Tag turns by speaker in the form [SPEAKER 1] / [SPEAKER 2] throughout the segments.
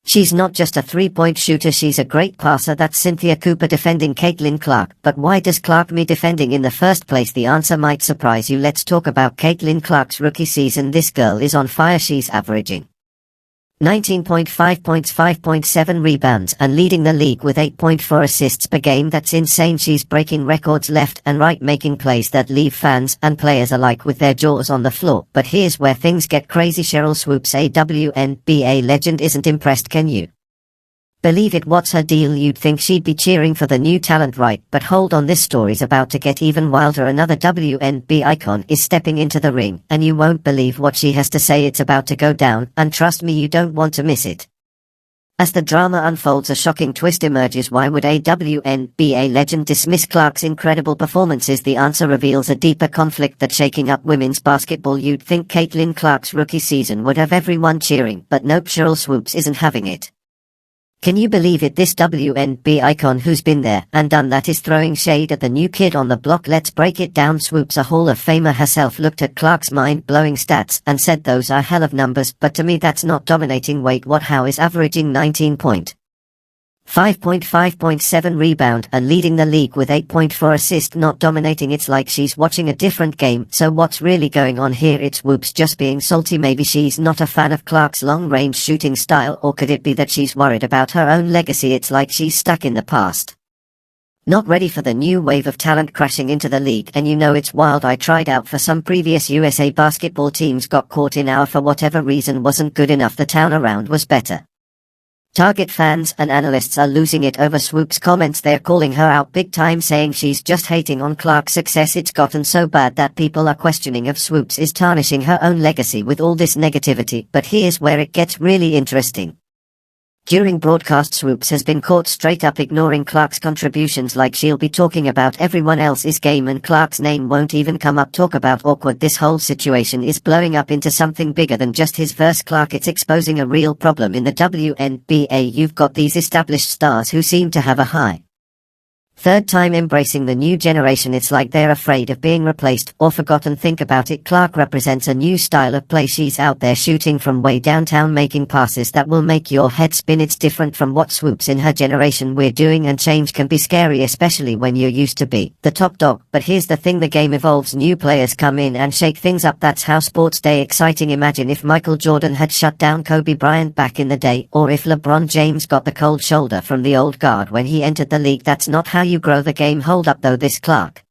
[SPEAKER 1] She's not just a three-point shooter, she's a great passer. That's Cynthia Cooper defending Caitlin Clark. But why does Clark me defending in the first place? The answer might surprise you. Let's talk about Caitlin Clark's rookie season. This girl is on fire. She's averaging 19.5 points, 5.7 rebounds, and leading the league with 8.4 assists per game. That's insane. She's breaking records left and right, making plays that leave fans and players alike with their jaws on the floor. But here's where things get crazy. Sheryl Swoopes, a WNBA legend, isn't impressed. Can you believe it? What's her deal? You'd think she'd be cheering for the new talent, right? But hold on, this story's about to get even wilder. Another WNBA icon is stepping into the ring, and you won't believe what she has to say. It's about to go down, and trust me, you don't want to miss it. As the drama unfolds, a shocking twist emerges. Why would a WNBA legend dismiss Clark's incredible performances? The answer reveals a deeper conflict that's shaking up women's basketball. You'd think Caitlin Clark's rookie season would have everyone cheering, but nope, Sheryl Swoopes isn't having it. Can you believe it? This WNBA icon who's been there and done that is throwing shade at the new kid on the block. Let's break it down. Swoopes, a Hall of Famer herself, looked at Clark's mind-blowing stats and said those are hell of numbers, but to me that's not dominating. Wait, what? How is averaging 19.5 5.7 rebound and leading the league with 8.4 assist not dominating? It's like she's watching a different game. So what's really going on here? It's Swoopes just being salty. Maybe she's not a fan of Clark's long-range shooting style, or could it be that she's worried about her own legacy? It's like she's stuck in the past, not ready for the new wave of talent crashing into the league. And you know, it's wild. I tried out for some previous USA basketball teams, got caught in our for whatever reason wasn't good enough. The town around was better. Target fans and analysts are losing it over Swoopes' comments. They're calling her out big time, saying she's just hating on Clark's success. It's gotten so bad that people are questioning if Swoopes is tarnishing her own legacy with all this negativity. But here's where it gets really interesting. During broadcast, Swoopes has been caught straight up ignoring Clark's contributions, like she'll be talking about everyone else's game and Clark's name won't even come up. Talk about awkward. This whole situation is blowing up into something bigger than just his verse. Clark, it's exposing a real problem in the WNBA. You've got these established stars who seem to have a high third time embracing the new generation. It's like they're afraid of being replaced or forgotten. Think about it. Clark represents a new style of play. She's out there shooting from way downtown, making passes that will make your head spin. It's different from what Swoopes in her generation we're doing, and change can be scary, especially when you're used to be the top dog. But here's the thing, the game evolves. New players come in and shake things up. That's how sports stay exciting. Imagine if Michael Jordan had shut down Kobe Bryant back in the day, or if LeBron James got the cold shoulder from the old guard when he entered the league. That's not how you grow the game. Hold up though, this Clark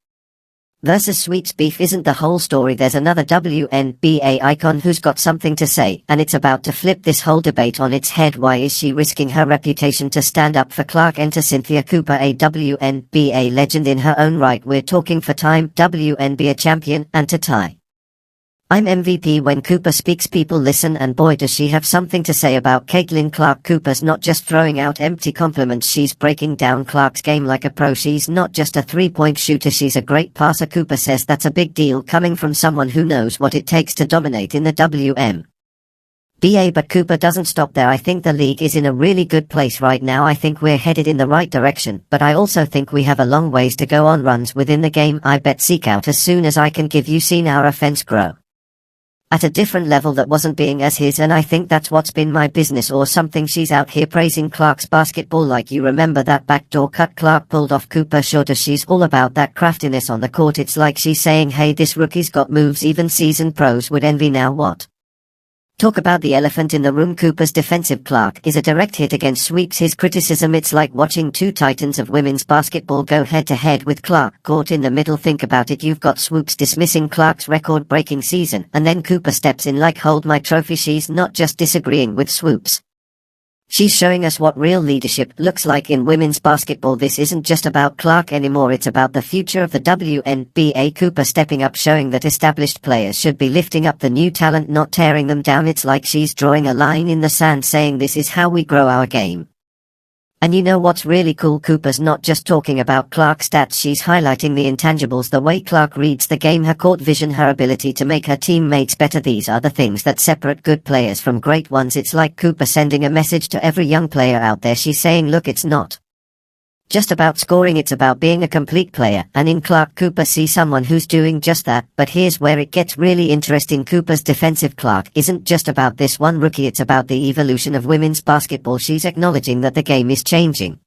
[SPEAKER 1] versus Swoopes beef isn't the whole story. There's another WNBA icon who's got something to say, and it's about to flip this whole debate on its head. Why is she risking her reputation to stand up for Clark? Enter Cynthia Cooper, a WNBA legend in her own right. We're talking four-time WNBA champion and to tie I'm MVP when Cooper speaks, people listen, and boy does she have something to say about Caitlin Clark. Cooper's not just throwing out empty compliments, she's breaking down Clark's game like a pro. She's not just a three-point shooter, she's a great passer. Cooper says that's a big deal coming from someone who knows what it takes to dominate in the WNBA. But Cooper doesn't stop there. I think the league is in a really good place right now. I think we're headed in the right direction, but I also think we have a long ways to go on runs within the game. I bet seek out as soon as I can give you seen our offense grow at a different level that wasn't being as his, and I think that's what's been my business or something. She's out here praising Clark's basketball like you remember that backdoor cut Clark pulled off Cooper shorter. She's all about that craftiness on the court. It's like she's saying, hey, this rookie's got moves even seasoned pros would envy. Now what? Talk about the elephant in the room. Cooper's defensive Clark is a direct hit against Swoopes. His criticism, it's like watching two titans of women's basketball go head-to-head with Clark caught in the middle. Think about it. You've got Swoopes dismissing Clark's record-breaking season, and then Cooper steps in like, hold my trophy. She's not just disagreeing with Swoopes. She's showing us what real leadership looks like in women's basketball. This isn't just about Clark anymore, it's about the future of the WNBA. Cooper stepping up, showing that established players should be lifting up the new talent, not tearing them down. It's like she's drawing a line in the sand, saying this is how we grow our game. And you know what's really cool? Cooper's not just talking about Clark's stats, she's highlighting the intangibles, the way Clark reads the game, her court vision, her ability to make her teammates better. These are the things that separate good players from great ones. It's like Cooper sending a message to every young player out there. She's saying, look, it's not just about scoring, it's about being a complete player, and in Clark Cooper see someone who's doing just that. But here's where it gets really interesting. Cooper's defensive Clark isn't just about this one rookie, it's about the evolution of women's basketball. She's acknowledging that the game is changing.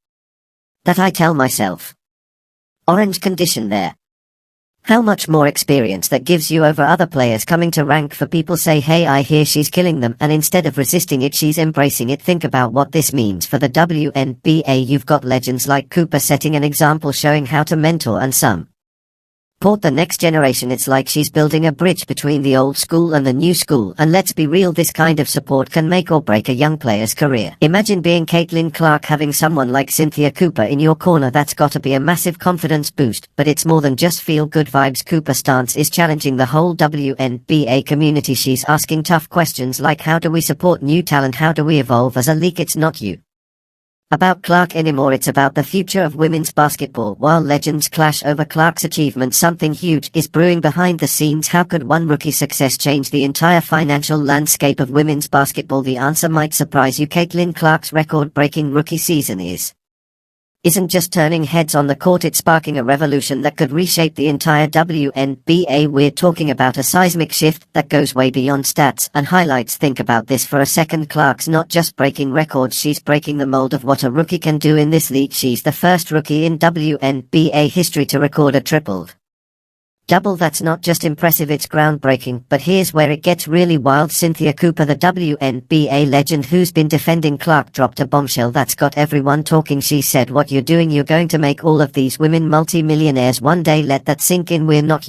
[SPEAKER 1] That I tell myself. Orange condition there. How much more experience that gives you over other players coming to rank for people say, hey, I hear she's killing them, and instead of resisting it, she's embracing it. Think about what this means for the WNBA. You've got legends like Cooper setting an example, showing how to mentor and support the next generation. It's like she's building a bridge between the old school and the new school, and let's be real, this kind of support can make or break a young player's career. Imagine being Caitlin Clark, having someone like Cynthia Cooper in your corner. That's gotta be a massive confidence boost. But it's more than just feel-good vibes. Cooper's stance is challenging the whole WNBA community. She's asking tough questions like, how do we support new talent? How do we evolve as a league? It's not about Clark anymore, it's about the future of women's basketball. While legends clash over Clark's achievements, something huge is brewing behind the scenes. How could one rookie's success change the entire financial landscape of women's basketball? The answer might surprise you. Caitlin Clark's record-breaking rookie season isn't just turning heads on the court, it's sparking a revolution that could reshape the entire WNBA. We're talking about a seismic shift that goes way beyond stats and highlights. Think about this for a second. Clark's not just breaking records, she's breaking the mold of what a rookie can do in this league. She's the first rookie in WNBA history to record a triple-double. That's not just impressive, it's groundbreaking. But here's where it gets really wild. Cynthia Cooper, the WNBA legend who's been defending Clark, dropped a bombshell that's got everyone talking. She said, what you're doing, you're going to make all of these women multi-millionaires one day. Let that sink in. We're not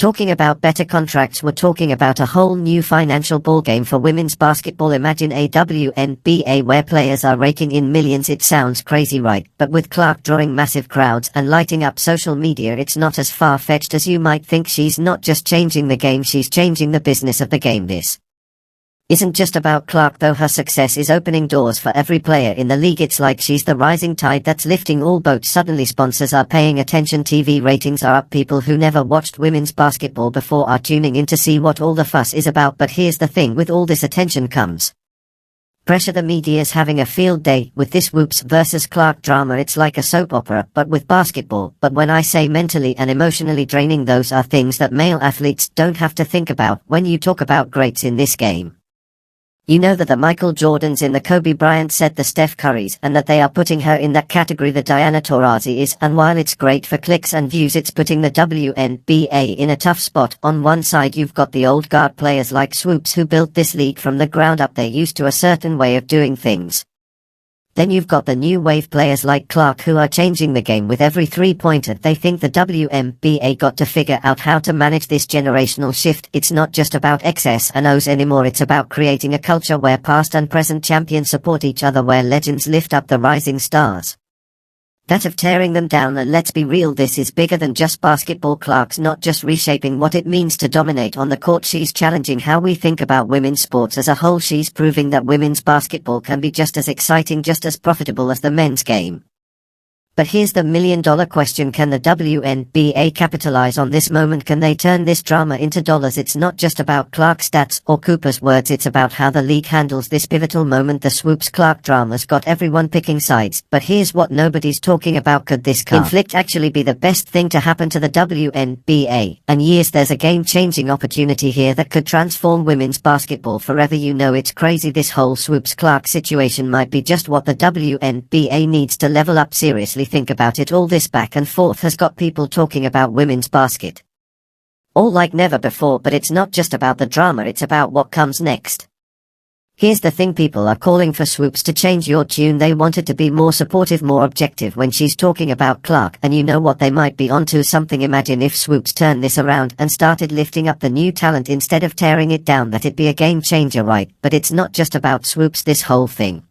[SPEAKER 1] talking about better contracts, we're talking about a whole new financial ballgame for women's basketball. Imagine a WNBA where players are raking in millions. It sounds crazy, right? But with Clark drawing massive crowds and lighting up social media, it's not as far-fetched as you might think. She's not just changing the game, she's changing the business of the game. This isn't just about Clark though. Her success is opening doors for every player in the league. It's like she's the rising tide that's lifting all boats. Suddenly sponsors are paying attention, TV ratings are up, people who never watched women's basketball before are tuning in to see what all the fuss is about. But here's the thing, with all this attention comes pressure. The media's having a field day with this Swoopes versus Clark drama. It's like a soap opera, but with basketball. But when I say mentally and emotionally draining, those are things that male athletes don't have to think about. When you talk about greats in this game, you know that the Michael Jordans in the Kobe Bryant set, the Steph Currys, and that they are putting her in that category. The Diana Taurasi is, and while it's great for clicks and views, it's putting the WNBA in a tough spot. On one side you've got the old guard players like Swoopes who built this league from the ground up. They're used to a certain way of doing things. Then you've got the new wave players like Clark who are changing the game with every three-pointer. They think the WNBA got to figure out how to manage this generational shift. It's not just about X's and O's anymore, it's about creating a culture where past and present champions support each other, where legends lift up the rising stars that of tearing them down. And let's be real, this is bigger than just basketball. Clark's not just reshaping what it means to dominate on the court, she's challenging how we think about women's sports as a whole. She's proving that women's basketball can be just as exciting, just as profitable as the men's game. But here's the million-dollar question, can the WNBA capitalize on this moment? Can they turn this drama into dollars? It's not just about Clark's stats or Cooper's words, it's about how the league handles this pivotal moment. The Swoopes-Clark drama's got everyone picking sides, but here's what nobody's talking about. Could this conflict actually be the best thing to happen to the WNBA? And yes, there's a game-changing opportunity here that could transform women's basketball forever. You know, it's crazy, this whole Swoopes-Clark situation might be just what the WNBA needs to level up. Seriously, think about it, all this back and forth has got people talking about women's basket all like never before. But it's not just about the drama, it's about what comes next. Here's the thing, people are calling for Swoopes to change your tune. They wanted to be more supportive, more objective when she's talking about Clark, and you know what, they might be onto something. Imagine if Swoopes turned this around and started lifting up the new talent instead of tearing it down. That'd be a game changer, right? But it's not just about Swoopes, this whole thing.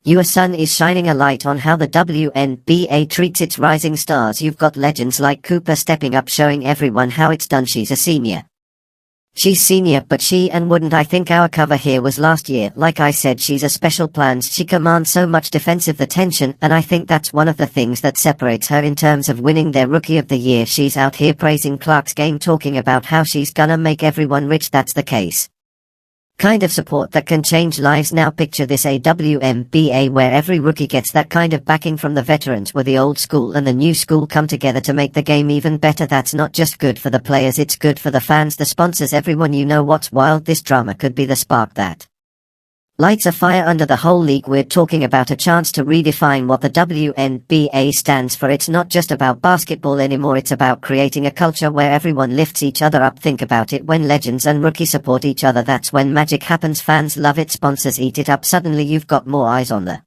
[SPEAKER 1] Your sun is shining a light on how the WNBA treats its rising stars. You've got legends like Cooper stepping up, showing everyone how it's done. She's a senior. She's senior, but wouldn't I think our cover here was last year. Like I said, she's a special plans. She commands so much defensive attention, and I think that's one of the things that separates her in terms of winning their Rookie of the Year. She's out here praising Clark's game, talking about how she's gonna make everyone rich. That's the case. kind of support that can change lives. Now picture this, a WNBA where every rookie gets that kind of backing from the veterans, where the old school and the new school come together to make the game even better. That's not just good for the players, it's good for the fans, the sponsors, everyone. You know what's wild? This drama could be the spark that lights a fire under the whole league. We're talking about a chance to redefine what the WNBA stands for. It's not just about basketball anymore, it's about creating a culture where everyone lifts each other up. Think about it, when legends and rookies support each other, that's when magic happens. Fans love it, sponsors eat it up, suddenly you've got more eyes on the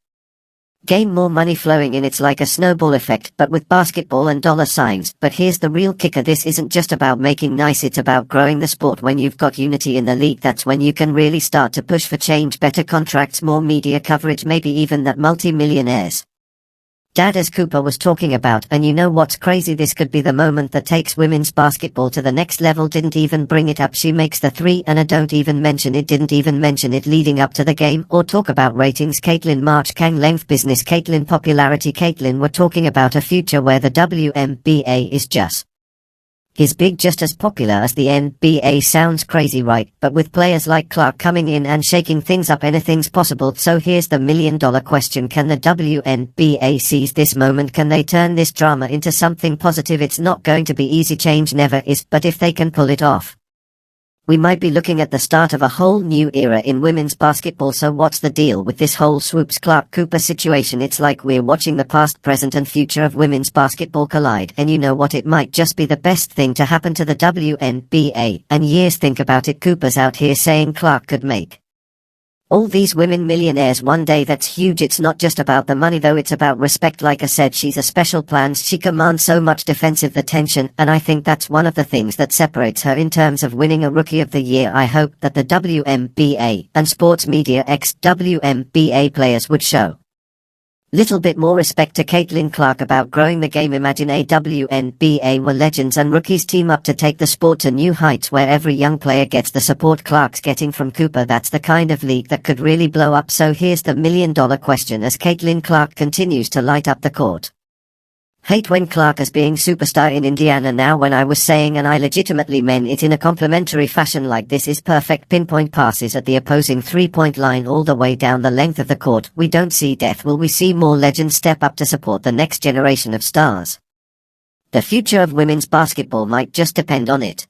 [SPEAKER 1] game, more money flowing in. It's like a snowball effect, but with basketball and dollar signs. But here's the real kicker, this isn't just about making nice, it's about growing the sport. When you've got unity in the league, that's when you can really start to push for change, better contracts, more media coverage, maybe even that multi-millionaires dad as Cooper was talking about. And you know what's crazy? This could be the moment that takes women's basketball to the next level. Didn't even bring it up. She makes the three and I don't even mention it. Didn't even mention it leading up to the game. Or talk about ratings. Caitlin March, Kang length business. Caitlin popularity. Caitlin, we're talking about a future where the WNBA is just big, just as popular as the NBA. Sounds crazy, right? But with players like Clark coming in and shaking things up, anything's possible. So here's the million-dollar question. Can the WNBA seize this moment? Can they turn this drama into something positive? It's not going to be easy, change never is, but if they can pull it off, we might be looking at the start of a whole new era in women's basketball. So what's the deal with this whole Swoopes Clark Cooper situation? It's like we're watching the past, present and future of women's basketball collide. And you know what? It might just be the best thing to happen to the WNBA. And years, think about it, Cooper's out here saying Clark could make all these women millionaires one day. That's huge. It's not just about the money though, it's about respect. Like I said, she's a special plant. She commands so much defensive attention, and I think that's one of the things that separates her in terms of winning a Rookie of the Year. I hope that the WNBA and sports media ex-WNBA players would show little bit more respect to Caitlin Clark about growing the game. Imagine a WNBA where legends and rookies team up to take the sport to new heights, where every young player gets the support Clark's getting from Cooper. That's the kind of league that could really blow up. So here's the million-dollar question as Caitlin Clark continues to light up the court. Hate when Clark is being superstar in Indiana now. When I was saying, and I legitimately meant it in a complimentary fashion, like this is perfect pinpoint passes at the opposing three-point line all the way down the length of the court. We don't see death. Will we see more legends step up to support the next generation of stars? The future of women's basketball might just depend on it.